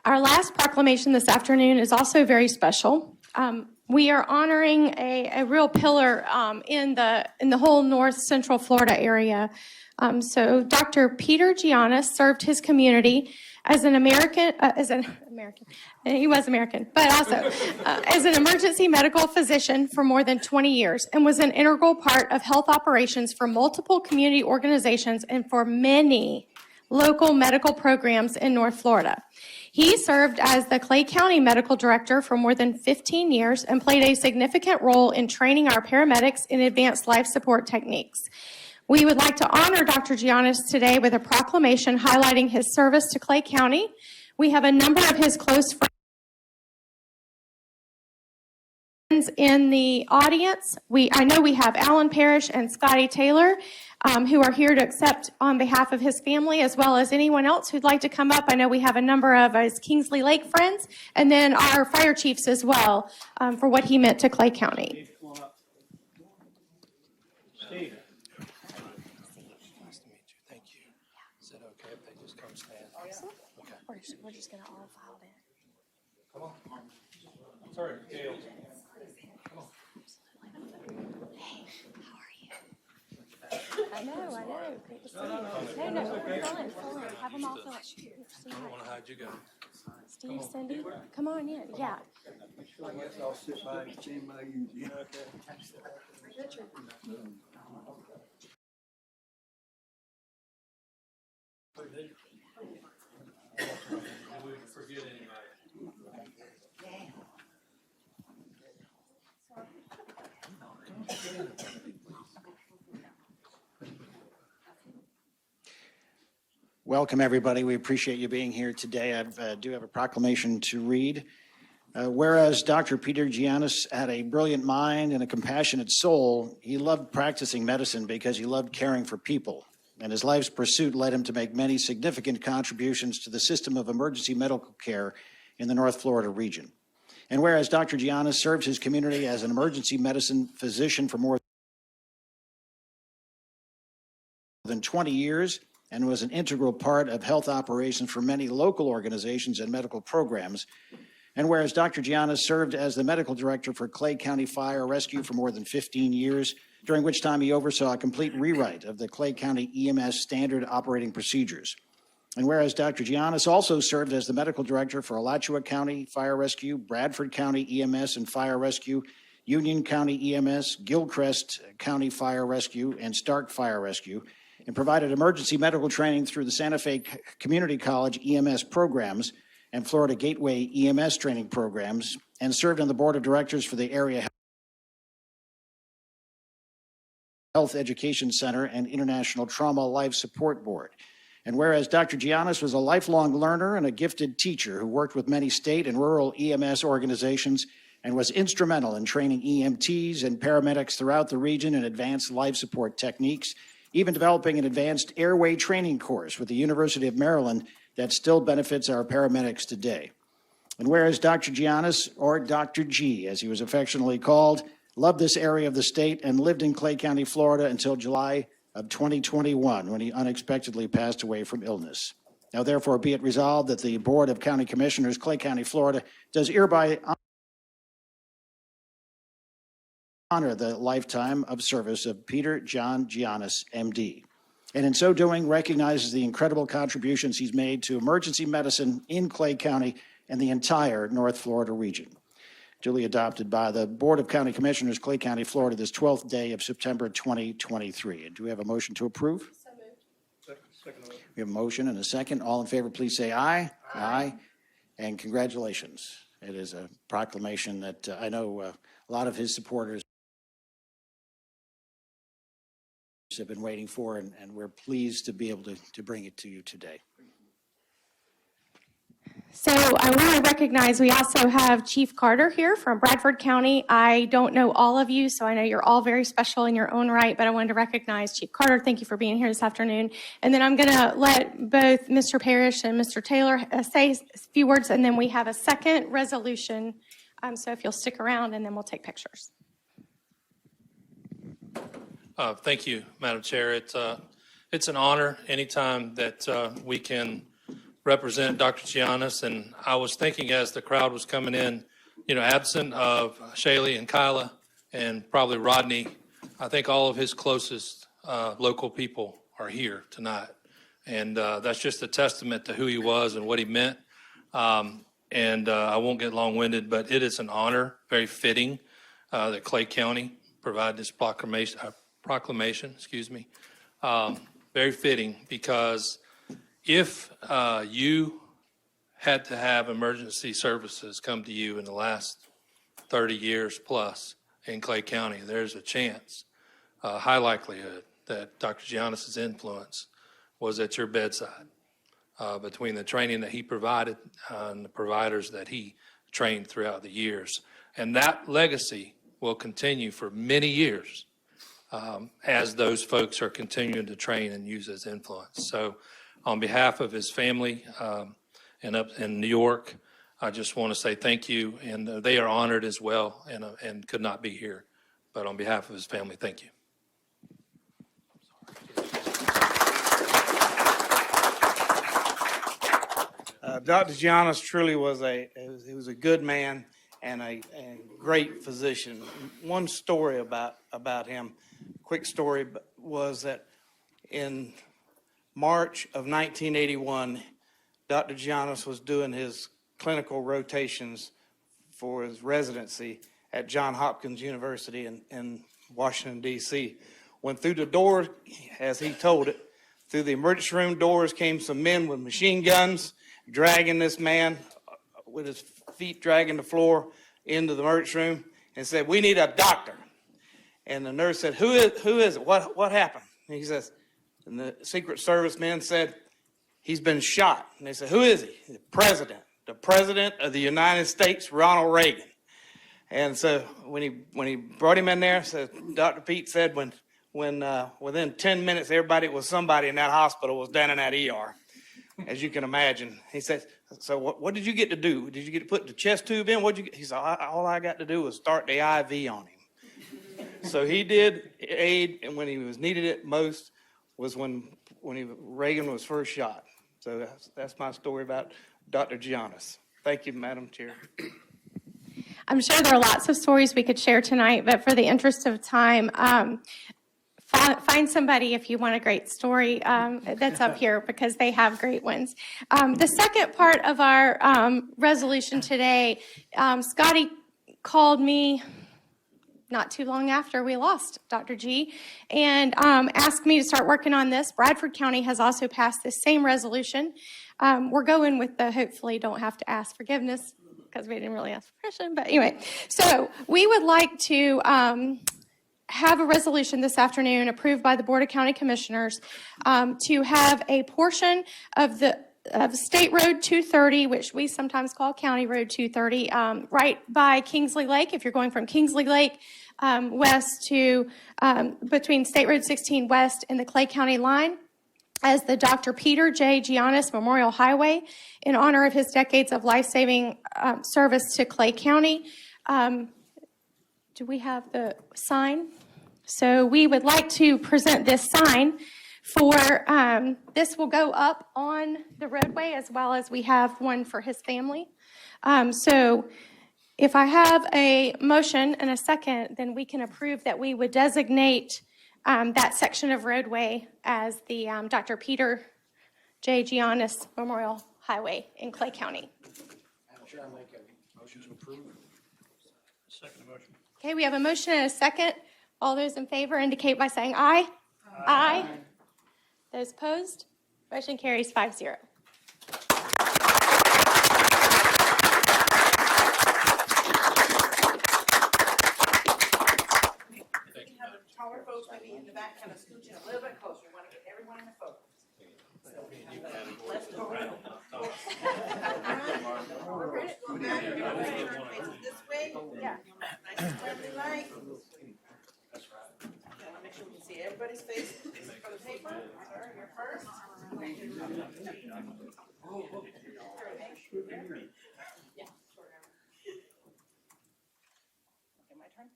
Our last proclamation this afternoon is also very special. We are honoring a real pillar in the whole North Central Florida area. So Dr. Peter Gianas served his community as an American, he was American, but also as an emergency medical physician for more than 20 years and was an integral part of health operations for multiple community organizations and for many local medical programs in North Florida. He served as the Clay County Medical Director for more than 15 years and played a significant role in training our paramedics in advanced life support techniques. We would like to honor Dr. Gianas today with a proclamation highlighting his service to Clay County. We have a number of his close friends in the audience. I know we have Alan Parrish and Scotty Taylor, who are here to accept on behalf of his family, as well as anyone else who'd like to come up. I know we have a number of his Kingsley Lake friends, and then our fire chiefs as well, for what he meant to Clay County. Steve, come on up. Steve. Nice to meet you. Thank you. Is it okay if they just come stand? Oh, yeah. Okay. We're just going to all file in. Come on. Sorry, Gail. I know. Great to see you. No, okay. Fill in. Have them all fill it. I don't want to hide you guys. Steve, Cindy, come on in. Yeah. I guess I'll sit by and stand by you. Okay. We forget anybody. Welcome, everybody. We appreciate you being here today. I do have a proclamation to read. Whereas Dr. Peter Gianas had a brilliant mind and a compassionate soul, he loved practicing medicine because he loved caring for people. And his life's pursuit led him to make many significant contributions to the system of emergency medical care in the North Florida region. And whereas Dr. Gianas served his community as an emergency medicine physician for more than 20 years, and was an integral part of health operations for many local organizations and medical programs. And whereas Dr. Gianas served as the medical director for Clay County Fire Rescue for more than 15 years, during which time he oversaw a complete rewrite of the Clay County EMS standard operating procedures. And whereas Dr. Gianas also served as the medical director for Alachua County Fire Rescue, Bradford County EMS and Fire Rescue, Union County EMS, Gilchrist County Fire Rescue, and Stark Fire Rescue, and provided emergency medical training through the Santa Fe Community College EMS programs and Florida Gateway EMS training programs, and served on the board of directors for the Area Health Education Center and International Trauma Life Support Board. And whereas Dr. Gianas was a lifelong learner and a gifted teacher who worked with many state and rural EMS organizations and was instrumental in training EMTs and paramedics throughout the region in advanced life support techniques, even developing an advanced airway training course with the University of Maryland that still benefits our paramedics today. And whereas Dr. Gianas, or Dr. G, as he was affectionately called, loved this area of the state and lived in Clay County, Florida until July of 2021, when he unexpectedly passed away from illness. Now, therefore, be it resolved that the Board of County Commissioners, Clay County, Florida, does hereby honor the lifetime of service of Peter John Gianas, MD, and in so doing recognizes the incredible contributions he's made to emergency medicine in Clay County and the entire North Florida region. Duly adopted by the Board of County Commissioners, Clay County, Florida, this 12th day of September 2023. And do we have a motion to approve? So moved. Second. We have a motion and a second. All in favor, please say aye. Aye. And congratulations. It is a proclamation that I know a lot of his supporters have been waiting for, and we're pleased to be able to bring it to you today. So I want to recognize we also have Chief Carter here from Bradford County. I don't know all of you, so I know you're all very special in your own right, but I wanted to recognize Chief Carter. Thank you for being here this afternoon. And then I'm going to let both Mr. Parrish and Mr. Taylor say a few words, and then we have a second resolution. So if you'll stick around, and then we'll take pictures. Thank you, Madam Chair. it's an honor anytime that we can represent Dr. Gianas. And I was thinking as the crowd was coming in, absent of Shaylee and Kyla and probably Rodney, I think all of his closest local people are here tonight. And that's just a testament to who he was and what he meant. I won't get long-winded, but it is an honor, very fitting, that Clay County provide this proclamation, very fitting, because if you had to have emergency services come to you in the last 30 years plus in Clay County, there's a chance, high likelihood, that Dr. Giannis's influence was at your bedside, between the training that he provided and the providers that he trained throughout the years. And that legacy will continue for many years as those folks are continuing to train and use his influence. So on behalf of his family and up in New York, I just want to say thank you. And they are honored as well and could not be here. But on behalf of his family, thank you. Dr. Gianas truly was he was a good man and a great physician. One story about him, quick story, was that in March of 1981, Dr. Gianas was doing his clinical rotations for his residency at Johns Hopkins University in Washington, D.C. When through the door, as he told it, through the emergency room doors came some men with machine guns, dragging this man with his feet dragging the floor into the emergency room, and said, "We need a doctor." And the nurse said, Who is it? What happened? And he says, and the Secret Service men said, "He's been shot." And they said, "Who is he?" The president of the United States, Ronald Reagan. And so when he brought him in there, so Dr. Pete said when within 10 minutes, everybody was somebody in that hospital was down in that ER, as you can imagine. He said, "So what did you get to do? Did you get to put the chest tube in? He said, "All I got to do was start the IV on him." So he did aid, and when he was needed it most was when Reagan was first shot. So that's my story about Dr. Gianas. Thank you, Madam Chair. I'm sure there are lots of stories we could share tonight, but for the interest of time, find somebody if you want a great story that's up here, because they have great ones. The second part of our resolution today, Scotty called me not too long after we lost Dr. G and asked me to start working on this. Bradford County has also passed this same resolution. We're going with the hopefully don't have to ask forgiveness, because we didn't really ask for permission. But anyway, so we would like to have a resolution this afternoon approved by the Board of County Commissioners to have a portion of State Road 230, which we sometimes call County Road 230, right by Kingsley Lake. If you're going from Kingsley Lake west to between State Road 16 west and the Clay County line, as the Dr. Peter J. Gianas Memorial Highway in honor of his decades of life-saving service to Clay County. Do we have the sign? So we would like to present this sign for, this will go up on the roadway as well as we have one for his family. So if I have a motion and a second, then we can approve that we would designate that section of roadway as the Dr. Peter J. Gianas Memorial Highway in Clay County. Madam Chair, I make a motion to approve. Second motion. Okay, we have a motion and a second. All those in favor indicate by saying aye. Aye. Those opposed? Motion carries 5-0. Taller folks maybe in the back, kind of scooching a little bit closer. We want to get everyone in the focus. Left over. This way. Yeah. Nice and friendly light. Make sure we can see everybody's face for the paper. Sir, you're first. Yeah. Okay, my turn.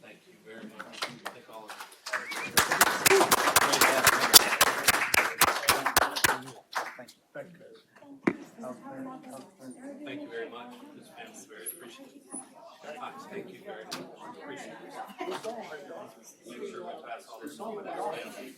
Thank you very much. Thank all of you. Thank you very much. This family is very appreciative. Thank you very much. Appreciate it. Make sure we pass all this on to the family.